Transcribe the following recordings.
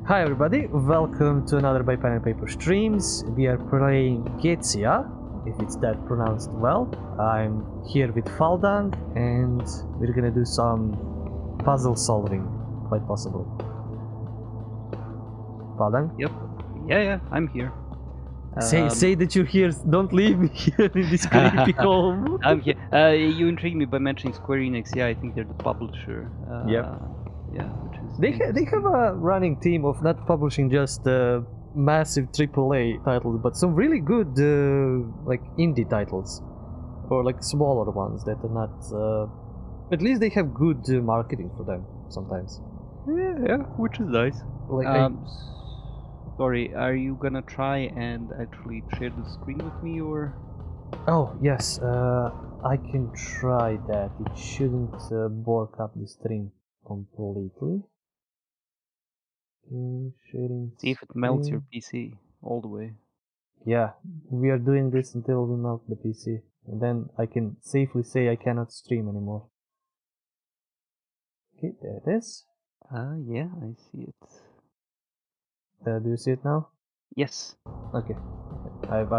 Hi everybody, welcome to another by Pen and Paper streams. We are playing Goetia, if it's that pronounced well. I'm here with Faldang and we're gonna do some puzzle solving, quite possibly. Faldang? Yep. Yeah, I'm here. Say that you're here, don't leave me here in this creepy home. I'm here. You intrigued me by mentioning Square Enix. Yeah, I think they're the publisher. Yep. Yeah, which is They have a running team of not publishing just massive AAA titles, but some really good like indie titles, or like smaller ones that are not. At least they have good marketing for them sometimes. Yeah, which is nice. Like sorry, are you gonna try and actually share the screen with me, or? Oh yes, I can try that. It shouldn't bork up the stream completely. Sharing. See if it melts your screen. PC all the way. Yeah, we are doing this until we melt the PC, and then I can safely say I cannot stream anymore. Okay, there it is. Yeah, I see it. Do you see it now? Yes. Okay. I've.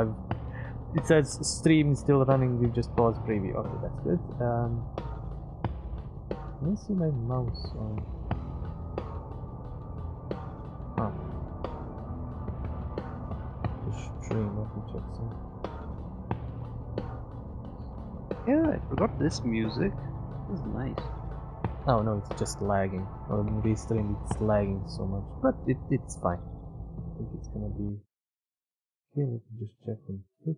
It says stream is still running. We've just paused preview. Okay, that's good. Let me see my mouse on. Oh. The stream. Let me check some. Yeah, I forgot this music. This is nice. Oh no, it's just lagging. On restream, it's lagging so much, but it's fine. I think it's gonna be. Okay, let me just check on Twitch.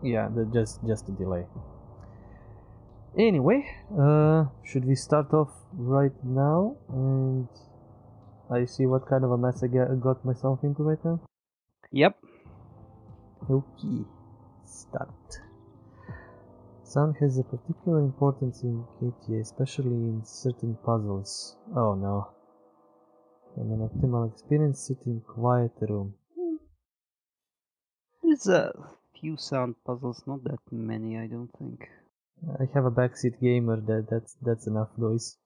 Yeah, just a delay. Anyway, should we start off right now? And I see what kind of a mess I got myself into right now. Yep. Okay, start. Sound has a particular importance in Goetia, especially in certain puzzles. Oh no. And an optimal experience, sit in quiet room. There's a few sound puzzles, not that many, I don't think. I have a backseat gamer. That's enough noise.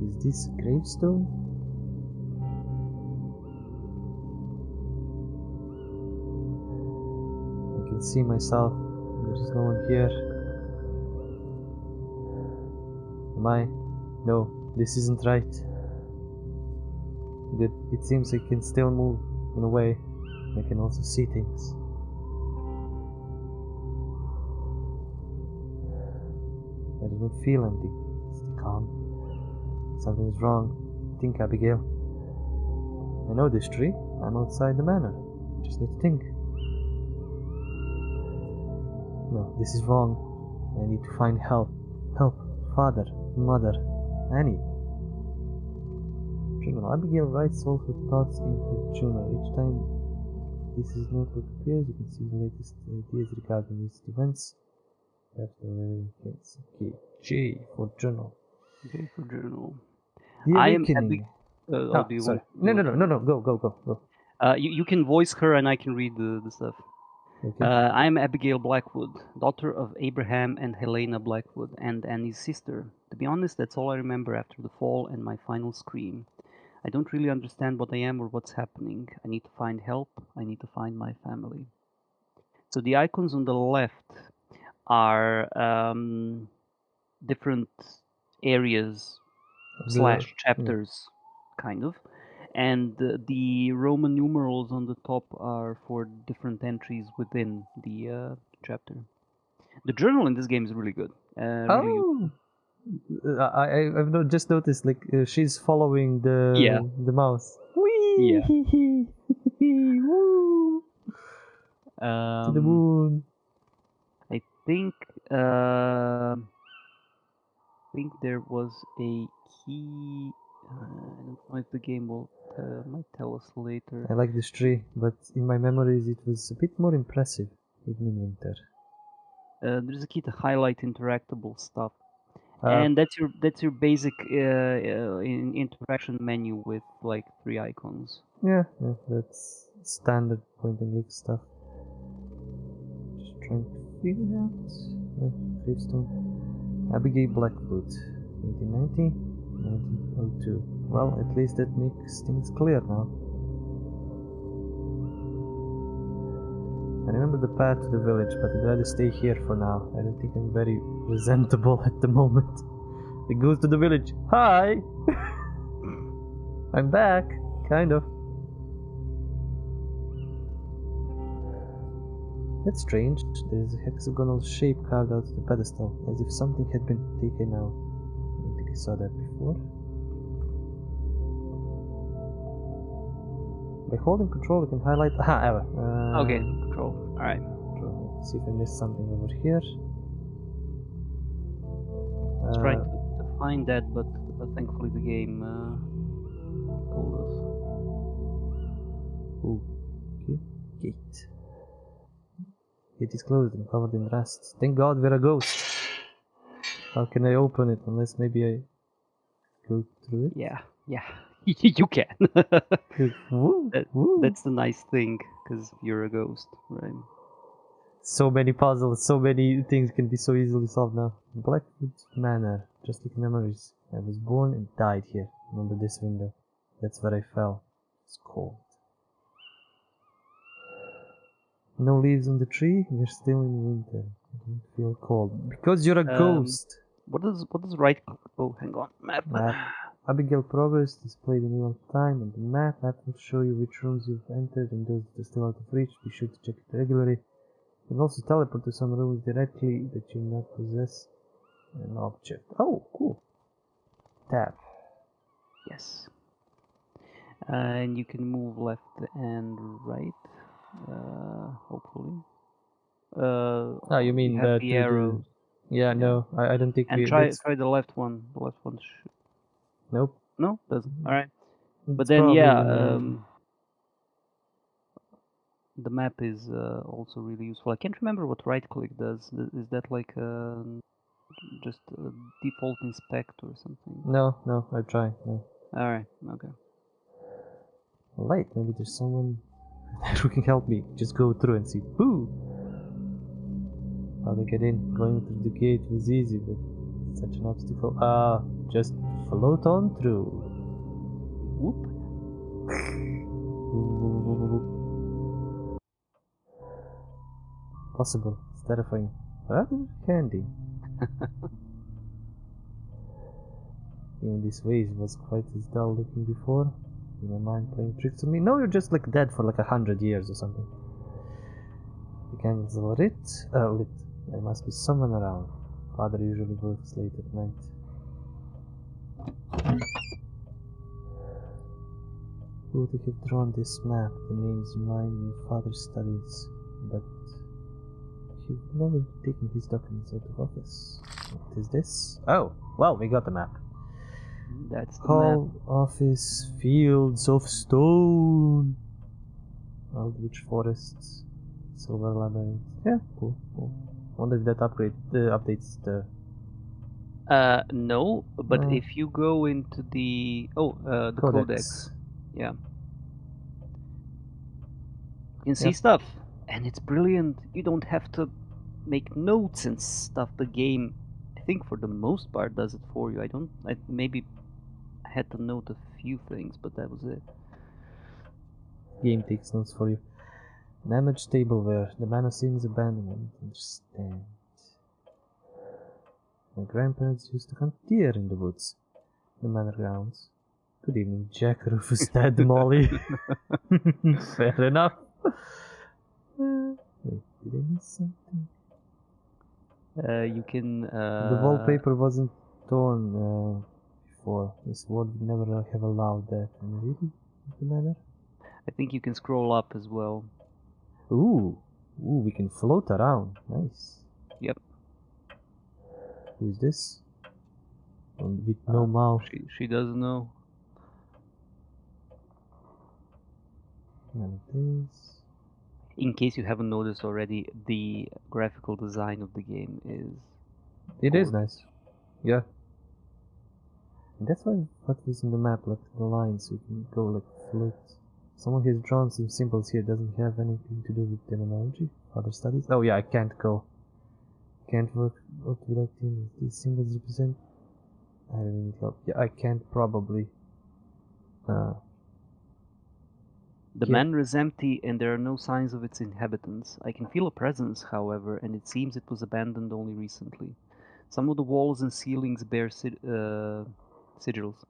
Is this a gravestone? I can see myself. There's no one here. Am I? No, this isn't right. Good. It seems I can still move in a way. I can also see things. I do not feel anything. Stay calm. Something is wrong. Think, Abigail. I know this tree. I'm outside the manor. I just need to think. No, this is wrong. I need to find help. Help. Father, mother, Nanny. Journal. Abigail writes all her thoughts in her journal. Each time this is notebook appears, you can see the latest ideas regarding recent events. Okay, J for journal. J for journal. The I am Awakening. do you sorry. want? No. Go. You can voice her and I can read the stuff. Okay. I am Abigail Blackwood, daughter of Abraham and Helena Blackwood, and Annie's sister. To be honest, that's all I remember after the fall and my final scream. I don't really understand what I am or what's happening. I need to find help. I need to find my family. So the icons on the left are different areas / chapters, kind of. And the Roman numerals on the top are for different entries within the chapter. The journal in this game is really good. Really I've just noticed like she's following the mouse. Yeah. Woo! To the moon. I think there was a key. I don't know if the game will might tell us later. I like this tree, but in my memories it was a bit more impressive, even in winter. There's a key to highlight interactable stuff, And that's your basic interaction menu with like 3 icons. Yeah, that's standard point and click stuff. Just trying to figure it out. Gravestone. Abigail Blackwood, 1890, 1902. Well, at least that makes things clear now. I remember the path to the village, but I'd rather stay here for now. I don't think I'm very presentable at the moment. It goes to the village. Hi! I'm back, kind of. That's strange. There's a hexagonal shape carved out of the pedestal, as if something had been taken out. I don't think I saw that before. By holding control, you can highlight. Aha, ever. Okay, control. Alright. Let's see if I missed something over here. Let's try to find that, but thankfully the game told us. Okay. Gate. Gate is closed and covered in rust. Thank God we're a ghost. How can I open it unless maybe I go through it? Yeah. You can. Woo, woo. That's the nice thing, because you're a ghost, right? So many puzzles, so many things can be so easily solved now. Blackwood Manor, just like memories. I was born and died here. Remember this window? That's where I fell. It's cold. No leaves on the tree. We're still in winter. I don't feel cold because you're a ghost. What does right? Oh, hang on. Map. Abigail progress displayed in real time on the map. Map will show you which rooms you've entered and those that are still out of reach. Be sure to check it regularly. You can also teleport to some rooms directly that you not possess an object. Oh, cool. Tab. Yes. And you can move left and right. Hopefully. You mean you have the arrows? Yeah, no, I don't think and try the left one. The left one. Nope. No, doesn't. All right. But It's then, probably yeah, the map is also really useful. I can't remember what right-click does. Is that like just a default inspect or something? No, I try. No. All right. Okay. Light. Maybe there's someone who can help me. Just go through and see. Who? How to get in? Going through the gate was easy, but such an obstacle. Just float on through. Whoop. Possible. It's terrifying. Rather handy. Even this vase was quite as dull looking before. My mind playing tricks on me. No, you're just like dead for like 100 years or something. The candles are lit. There must be someone around. Father usually works late at night. Who would have drawn this map? The names remind me of Father's studies, but you've never taken his documents out of office. What is this? Oh, well, we got the map. That's the Hall, map. office, fields of stone. Aldrich forests, silver labyrinth. Yeah, cool. Wonder if that updates the. No, but if you go into the the codex. Yeah. You can see stuff, and it's brilliant. You don't have to make notes and stuff. The game, I think, for the most part, does it for you. I maybe had to note a few things, but that was it. Game takes notes for you. Damaged tableware. The manor seems abandoned. Understand. My grandparents used to hunt deer in the woods. The manor grounds. Good evening, Jack. Rufus dead, Molly. Fair enough. Wait, did I miss something? You can. The wallpaper wasn't torn before. This world would never have allowed that. Really? The matter? I think you can scroll up as well. Ooh, we can float around. Nice. Yep. Who's this? With no mouth. She doesn't know. And this. In case you haven't noticed already, the graphical design of the game is. It is nice. Yeah. And that's what is in the map, like the lines, you can go like float. Someone has drawn some symbols here, doesn't have anything to do with demonology, other studies. Oh yeah, I can't go. Can't work without team. These symbols represent. I don't need help. Yeah, I can't probably. The Yeah. manor is empty and there are no signs of its inhabitants. I can feel a presence, however, and it seems it was abandoned only recently. Some of the walls and ceilings bear sigils.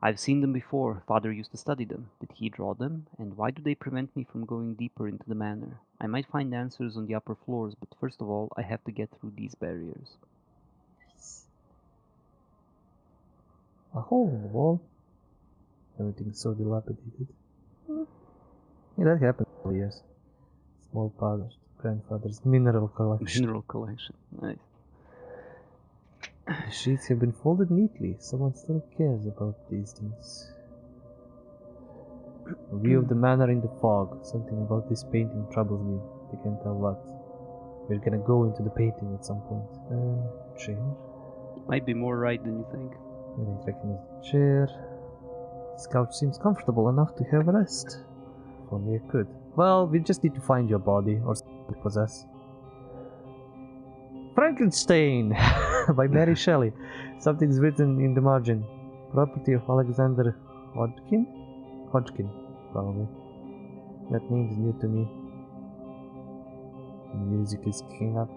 I've seen them before. Father used to study them. Did he draw them? And why do they prevent me from going deeper into the manor? I might find answers on the upper floors, but first of all, I have to get through these barriers. A hole in the wall. Everything's so dilapidated. Yeah, that happened for years. Small father's grandfather's mineral collection. Mineral collection. Nice. The sheets have been folded neatly. Someone still cares about these things. A view of the manor in the fog. Something about this painting troubles me. I can't tell what. We're gonna go into the painting at some point. Chair. Might be more right than you think. I recognize the chair. This couch seems comfortable enough to have a rest. If only I could. Well, we just need to find your body or something to possess. Frankenstein by Mary Shelley. Something's written in the margin. Property of Alexander Hodgkin? Hodgkin, probably. That name's new to me. The music is kicking up.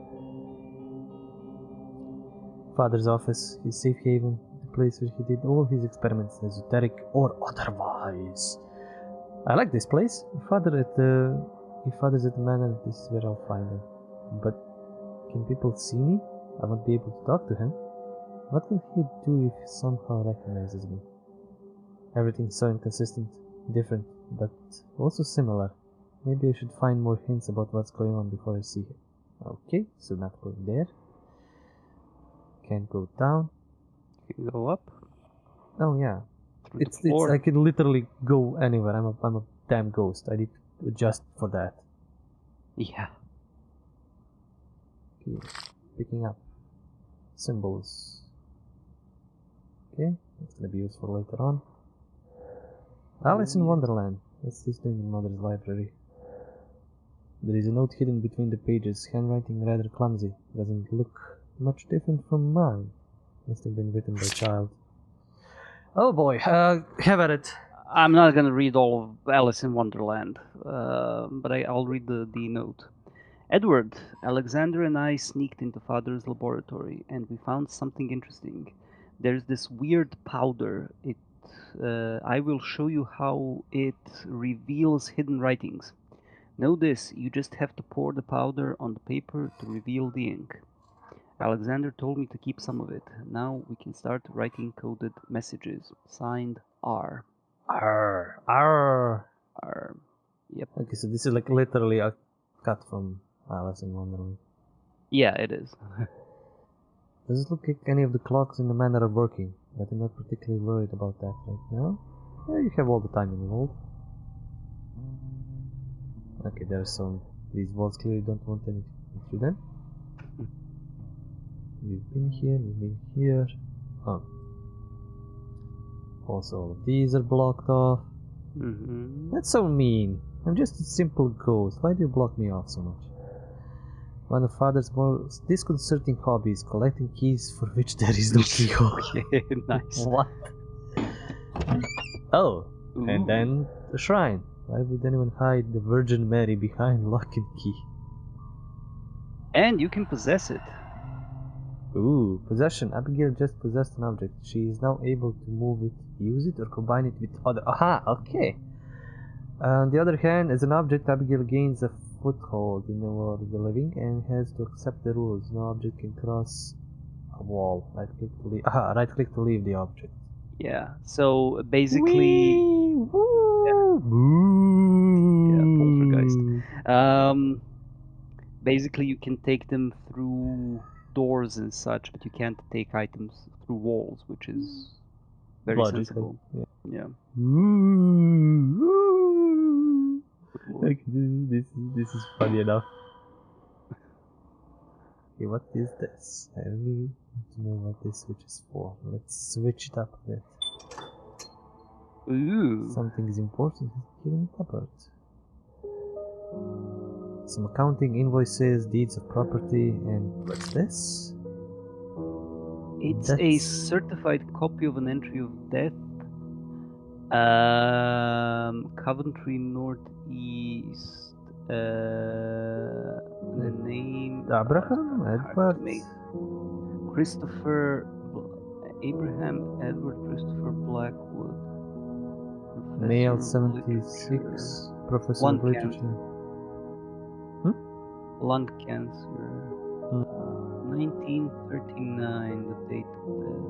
Father's office, his safe haven, the place where he did all his experiments, esoteric or otherwise. I like this place. If father's at the manor, this is where I'll find him. But can people see me? I won't be able to talk to him. What will he do if he somehow recognizes me? Everything's so inconsistent, different, but also similar. Maybe I should find more hints about what's going on before I see him. Okay, so not going there. Can't go down. You can go up. Oh yeah. Through It's the floor. I can literally go anywhere. I'm a damn ghost. I need to adjust for that. Yeah. Okay, picking up symbols. Okay, that's gonna be useful later on. Alice in Wonderland. What's this doing in Mother's library? There is a note hidden between the pages. Handwriting rather clumsy. Doesn't look much different from mine. Must have been written by a child. Oh boy, have at it. I'm not gonna read all of Alice in Wonderland, but I'll read the note. Edward, Alexander and I sneaked into Father's laboratory, and we found something interesting. There's this weird powder. I will show you how it reveals hidden writings. Know this, you just have to pour the powder on the paper to reveal the ink. Alexander told me to keep some of it. Now we can start writing coded messages. Signed, R. Arr, arr. R. Yep. Okay, so this is like literally a cut from Alice in Wonderland. Yeah, it is. Does it look like any of the clocks in the manor are working? But I'm not particularly worried about that right now. Yeah, you have all the time in the world. Okay, there's some. These walls clearly don't want anything through them. We've been here. Oh. Also, all of these are blocked off. That's so mean. I'm just a simple ghost. Why do you block me off so much? One of Father's most disconcerting hobbies, collecting keys for which there is no keyhole. Okay, nice. What? Oh, Ooh. and then the shrine. Why would anyone hide the Virgin Mary behind lock and key? And you can possess it. Ooh, possession. Abigail just possessed an object. She is now able to move it, use it, or combine it with other. Aha, okay. On the other hand, as an object, Abigail gains a foothold in the world of the living and has to accept the rules. No object can cross a wall. Right click to leave. Aha, right click to leave the object. Yeah. So basically, poltergeist. Basically, you can take them through doors and such, but you can't take items through walls, which is very sensible. Yeah. Okay, this is funny enough. Okay, what is this? I really To know what this switch is for. Let's switch it up a bit. Ooh. Something is important hidden in the cupboard. Some accounting, invoices, deeds of property, and what's this? It's a certified copy of an entry of death. Coventry Northeast. The name. Abraham, Edward. Christopher. Abraham Edward Christopher Blackwood. Male Professor of 76, Literature. Professor Lung of Literature. Lung cancer. 1939, the date of death.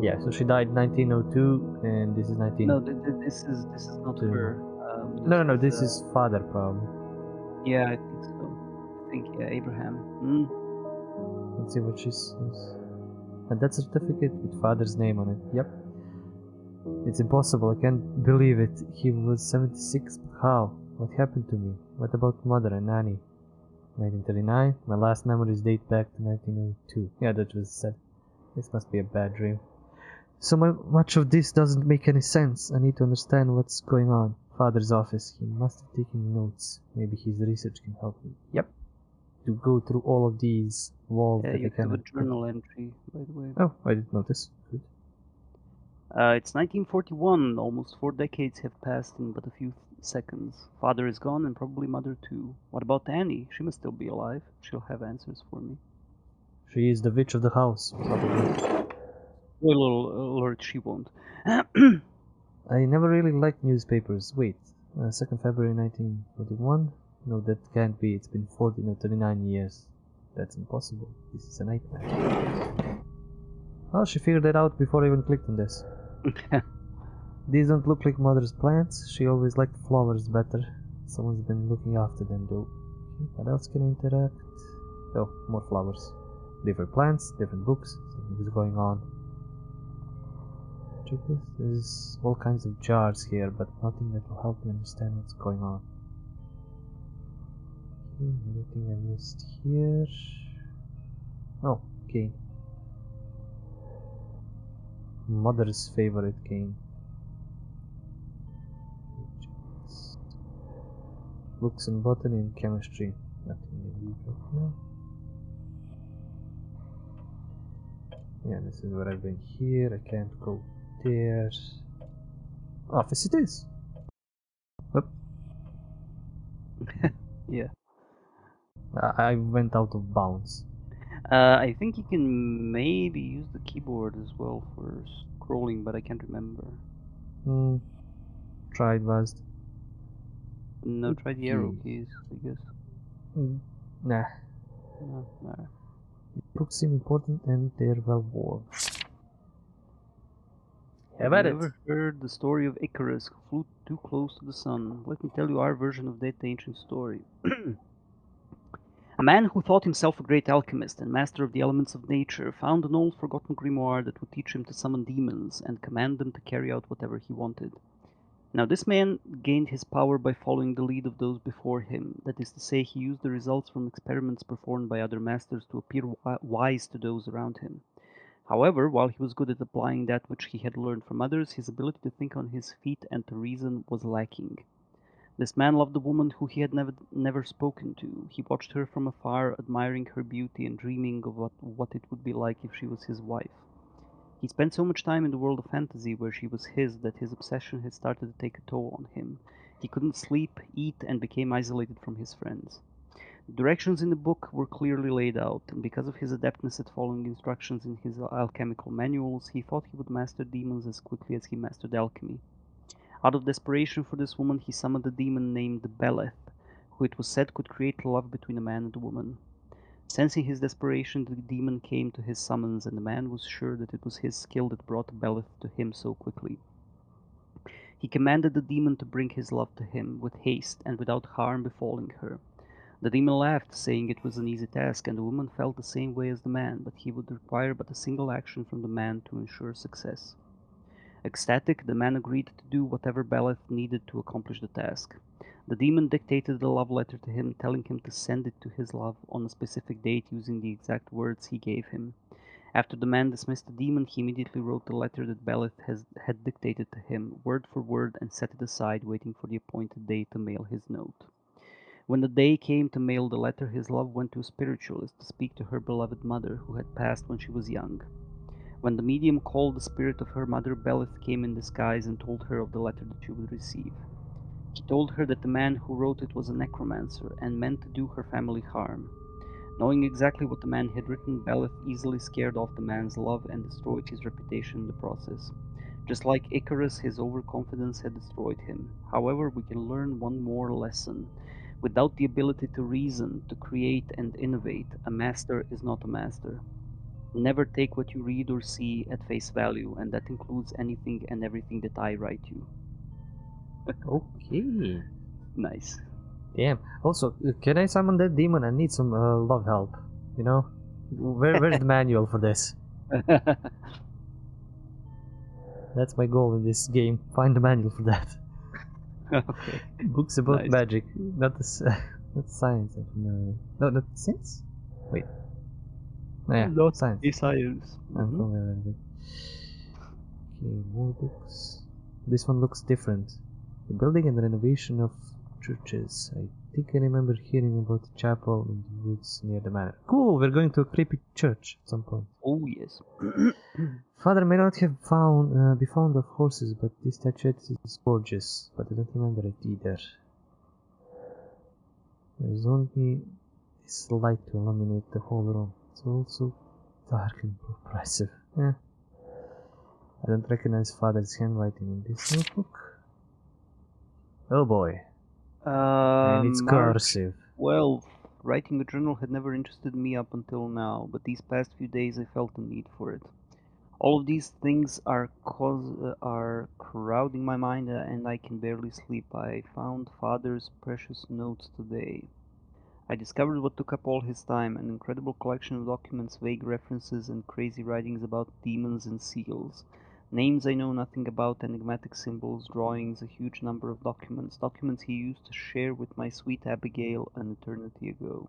Yeah, so she died 1902, and this is 19. No, this is not her. No, this is father probably. Yeah, I think so. I think Abraham. Let's see what she says. And that certificate with father's name on it. Yep. It's impossible. I can't believe it. He was 76. How? What happened to me? What about mother and Nanny? 1939. My last memories date back to 1902. Yeah, that was sad. This must be a bad dream. So much of this doesn't make any sense. I need to understand what's going on. Father's office. He must have taken notes. Maybe his research can help me. Yep. To go through all of these walls that you I can. have a journal entry, by the way. Oh, I didn't notice. Good. It's 1941. Almost 4 decades have passed in but a few seconds. Father is gone and probably mother too. What about Annie? She must still be alive. She'll have answers for me. She is the witch of the house, probably. Well, alert, she won't. I never really liked newspapers. Wait, 2nd February 1941? No, that can't be. It's been 39 years. That's impossible. This is a nightmare. Well, she figured that out before I even clicked on this. These don't look like mother's plants. She always liked flowers better. Someone's been looking after them though. Okay, what else can I interact? Oh, more flowers. Different plants, different books. Something is going on. Check this. There's all kinds of jars here, but nothing that will help me understand what's going on. Okay, anything I missed here? Oh, okay. Mother's favorite game. Books and botany and chemistry. Nothing I need right now. Yeah, this is where I've been here. I can't go there. Office it is. Oop. Yeah. I went out of bounds. I think you can maybe use the keyboard as well for scrolling, but I can't remember. Try advanced. No, try the arrow keys, I guess. Nah. No, no. Books seem important and they're well worn. Have at it. Have you ever heard the story of Icarus, who flew too close to the sun? Let me tell you our version of that ancient story. A man who thought himself a great alchemist and master of the elements of nature found an old forgotten grimoire that would teach him to summon demons and command them to carry out whatever he wanted. Now this man gained his power by following the lead of those before him, that is to say, he used the results from experiments performed by other masters to appear wise to those around him. However, while he was good at applying that which he had learned from others, his ability to think on his feet and to reason was lacking. This man loved a woman who he had never spoken to. He watched her from afar, admiring her beauty and dreaming of what it would be like if she was his wife. He spent so much time in the world of fantasy where she was his that his obsession had started to take a toll on him. He couldn't sleep, eat, and became isolated from his friends. The directions in the book were clearly laid out, and because of his adeptness at following instructions in his alchemical manuals, he thought he would master demons as quickly as he mastered alchemy. Out of desperation for this woman, he summoned a demon named Bellath, who it was said could create love between a man and a woman. Sensing his desperation, the demon came to his summons, and the man was sure that it was his skill that brought Bellath to him so quickly. He commanded the demon to bring his love to him with haste and without harm befalling her. The demon laughed, saying it was an easy task, and the woman felt the same way as the man, but he would require but a single action from the man to ensure success. Ecstatic, the man agreed to do whatever Bellath needed to accomplish the task. The demon dictated the love letter to him, telling him to send it to his love on a specific date using the exact words he gave him. After the man dismissed the demon, he immediately wrote the letter that Bellath had dictated to him, word for word, and set it aside, waiting for the appointed day to mail his note. When the day came to mail the letter, his love went to a spiritualist to speak to her beloved mother, who had passed when she was young. When the medium called the spirit of her mother, Bellath came in disguise and told her of the letter that she would receive. He told her that the man who wrote it was a necromancer and meant to do her family harm. Knowing exactly what the man had written, Bellath easily scared off the man's love and destroyed his reputation in the process. Just like Icarus, his overconfidence had destroyed him. However, we can learn one more lesson. Without the ability to reason, to create and innovate, a master is not a master. Never take what you read or see at face value, and that includes anything and everything that I write you. Okay. Nice. Damn. Also, can I summon that demon? I need some love help. You know, where's the manual for this? That's my goal in this game. Find the manual for that. Okay. Books about Nice. magic, not not science. No, not science. Wait. No, yeah, Not science. a science. I'm familiar with it. Okay, more books. This one looks different. The building and renovation of churches. I think I remember hearing about the chapel in the woods near the manor. Cool, we're going to a creepy church at some point. Oh yes. Father may not have be fond of horses, but this statuette is gorgeous. But I don't remember it either. There's only this light to illuminate the whole room. It's also dark and oppressive. Yeah. I don't recognize Father's handwriting in this notebook. Oh boy. And it's March cursive. 12th. Writing a journal had never interested me up until now, but these past few days I felt the need for it. All of these things are crowding my mind, and I can barely sleep. I found Father's precious notes today. I discovered what took up all his time, an incredible collection of documents, vague references, and crazy writings about demons and seals. Names I know nothing about, enigmatic symbols, drawings, a huge number of documents he used to share with my sweet Abigail an eternity ago.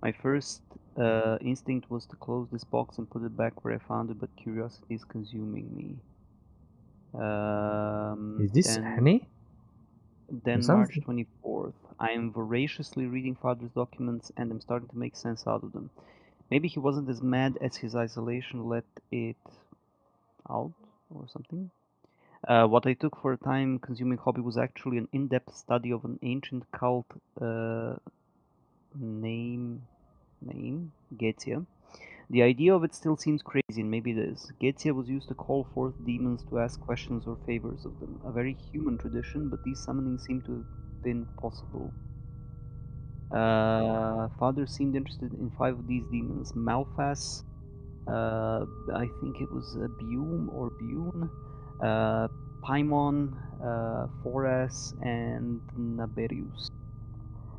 My first instinct was to close this box and put it back where I found it, but curiosity is consuming me. Is this Annie? Then March 24th. I am voraciously reading Father's documents and am starting to make sense out of them. Maybe he wasn't as mad as his isolation let it out or something. What I took for a time-consuming hobby was actually an in-depth study of an ancient cult name Goetia. The idea of it still seems crazy, and maybe it is. Goetia was used to call forth demons to ask questions or favors of them. A very human tradition, but these summonings seem to have been possible. Father seemed interested in 5 of these demons. Malphas, I think it was Bume or Bune, Paimon, Foras, and Naberius.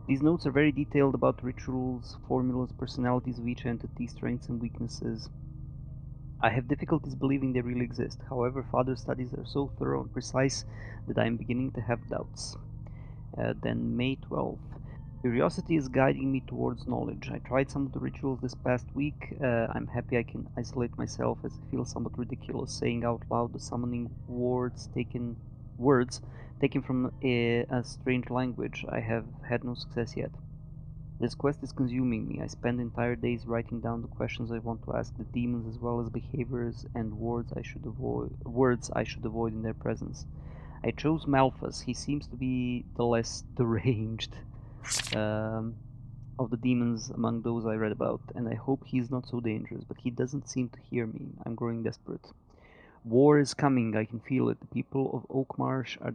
These notes are very detailed about rituals, formulas, personalities of each entity, strengths and weaknesses. I have difficulties believing they really exist. However, Father's studies are so thorough and precise that I am beginning to have doubts. Then May 12th. Curiosity is guiding me towards knowledge. I tried some of the rituals this past week. I'm happy I can isolate myself, as I feel somewhat ridiculous saying out loud the summoning words taken from a strange language. I have had no success yet. This quest is consuming me. I spend entire days writing down the questions I want to ask the demons, as well as behaviors and words I should avoid in their presence. I chose Malphas. He seems to be the less deranged of the demons among those I read about, and I hope he's not so dangerous, but he doesn't seem to hear me. I'm growing desperate. War is coming, I can feel it. The people of Oakmarsh are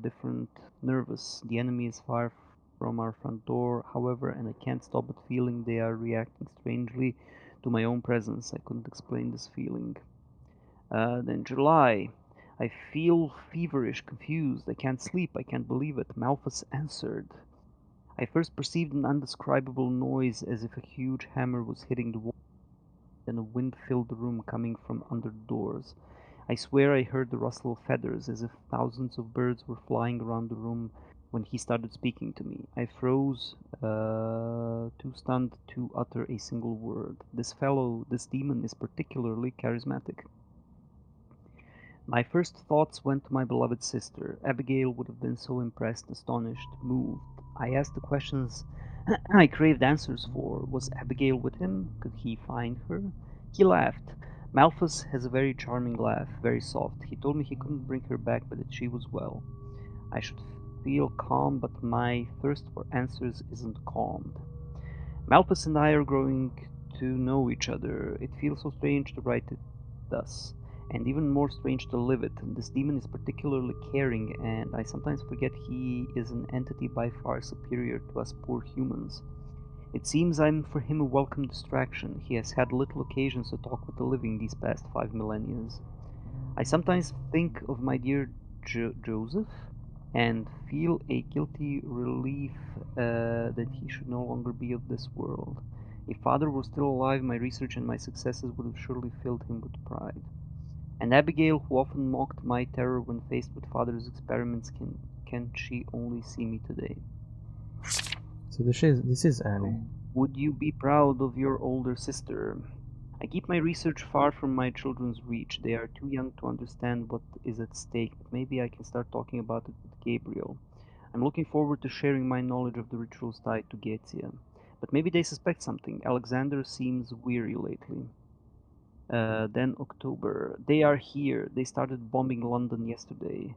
nervous. The enemy is far from our front door, however, and I can't stop but feeling they are reacting strangely to my own presence. I couldn't explain this feeling. Then July. I feel feverish, confused. I can't sleep. I can't believe it. Malphas answered. I first perceived an undescribable noise as if a huge hammer was hitting the wall. Then a wind filled the room coming from under the doors. I swear I heard the rustle of feathers, as if thousands of birds were flying around the room when he started speaking to me. I froze, too stunned to utter a single word. This demon, is particularly charismatic. My first thoughts went to my beloved sister. Abigail would have been so impressed, astonished, moved. I asked the questions I craved answers for. Was Abigail with him? Could he find her? He laughed. Malthus has a very charming laugh, very soft. He told me he couldn't bring her back, but that she was well. I should feel calm, but my thirst for answers isn't calmed. Malthus and I are growing to know each other. It feels so strange to write it thus, and even more strange to live it. This demon is particularly caring, and I sometimes forget he is an entity by far superior to us poor humans. It seems I'm for him a welcome distraction. He has had little occasions to talk with the living these past 5 millennia. I sometimes think of my dear Joseph and feel a guilty relief that he should no longer be of this world. If father were still alive, my research and my successes would have surely filled him with pride. And Abigail, who often mocked my terror when faced with father's experiments, can she only see me today? So this is Annie. Would you be proud of your older sister? I keep my research far from my children's reach. They are too young to understand what is at stake, but maybe I can start talking about it with Gabriel. I'm looking forward to sharing my knowledge of the rituals tied to Goetia. But maybe they suspect something. Alexander seems weary lately. Then October. They are here. They started bombing London yesterday.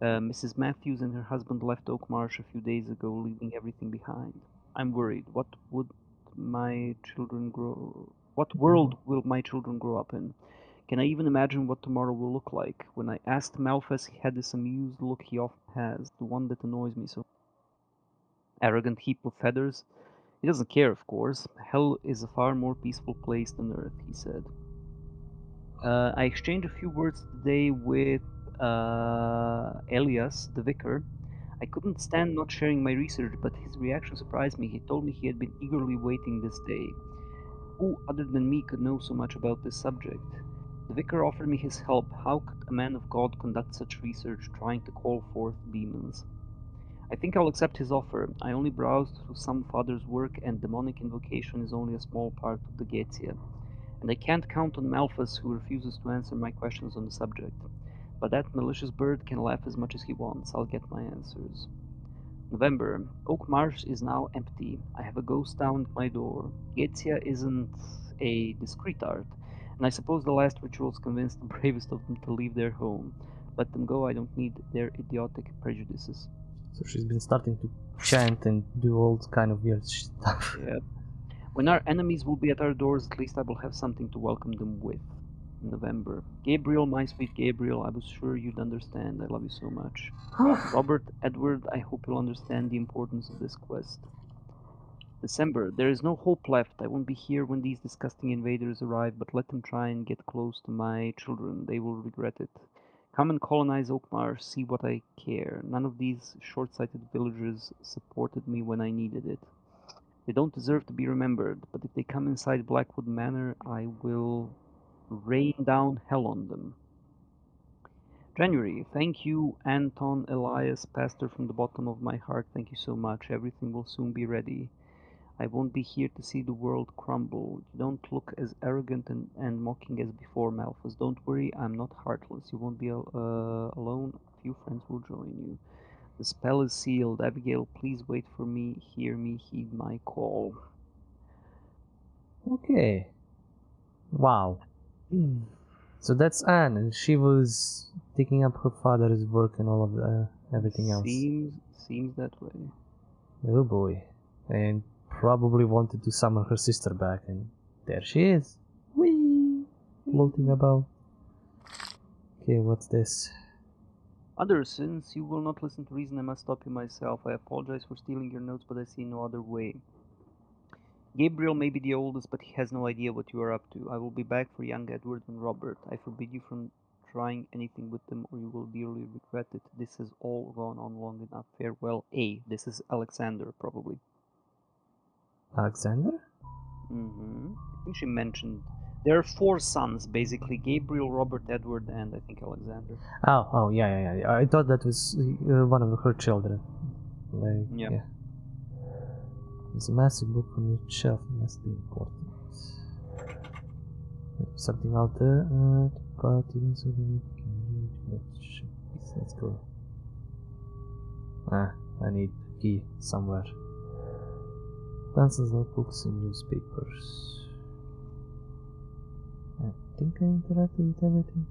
Mrs. Matthews and her husband left Oakmarsh a few days ago, leaving everything behind. I'm worried. What world will my children grow up in? Can I even imagine what tomorrow will look like? When I asked Malthus, he had this amused look he often has, the one that annoys me so. Arrogant heap of feathers. He doesn't care, of course. Hell is a far more peaceful place than Earth, he said. I exchanged a few words today with Elias, the vicar. I couldn't stand not sharing my research, but his reaction surprised me. He told me he had been eagerly waiting this day. Who other than me could know so much about this subject? The vicar offered me his help. How could a man of God conduct such research, trying to call forth demons? I think I'll accept his offer. I only browsed through some father's work, and demonic invocation is only a small part of the Goetia. And I can't count on Malthus, who refuses to answer my questions on the subject. But that malicious bird can laugh as much as he wants. I'll get my answers. November. Oak Marsh is now empty. I have a ghost town at my door. Goetia isn't a discreet art, and I suppose the last rituals convinced the bravest of them to leave their home. Let them go, I don't need their idiotic prejudices. So she's been starting to chant and do all kind of weird stuff. Yep. When our enemies will be at our doors, at least I will have something to welcome them with. November. Gabriel, my sweet Gabriel, I was sure you'd understand. I love you so much. Robert, Edward, I hope you'll understand the importance of this quest. December. There is no hope left. I won't be here when these disgusting invaders arrive, but let them try and get close to my children. They will regret it. Come and colonize Oakmarsh, see what I care. None of these short-sighted villagers supported me when I needed it. They don't deserve to be remembered, but if they come inside Blackwood Manor, I will rain down hell on them. January. Thank you, Anton Elias, pastor, from the bottom of my heart. Thank you so much. Everything will soon be ready. I won't be here to see the world crumble. You don't look as arrogant and mocking as before, Malthus. Don't worry, I'm not heartless. You won't be alone. A few friends will join you. The spell is sealed. Abigail, please wait for me. Hear me. Heed my call. Okay. Wow. So that's Anne, and she was taking up her father's work and all of everything else. Seems that way. Oh boy. And probably wanted to summon her sister back, and there she is. Whee! Floating about. Okay, what's this? Others, since you will not listen to reason, I must stop you myself. I apologize for stealing your notes, but I see no other way. Gabriel may be the oldest, but he has no idea what you are up to. I will be back for young Edward and Robert. I forbid you from trying anything with them, or you will dearly regret it. This has all gone on long enough. Farewell, A. This is Alexander, probably. Alexander? I think she mentioned There are 4 sons, basically: Gabriel, Robert, Edward, and I think Alexander. Oh, yeah. I thought that was one of her children. Like, Yeah. yeah. There's a massive book on your shelf. It must be important. Something out there, but even so, we can read. Let's go. I need a key somewhere. Pencils, notebooks, and newspapers. I think I interacted with everything.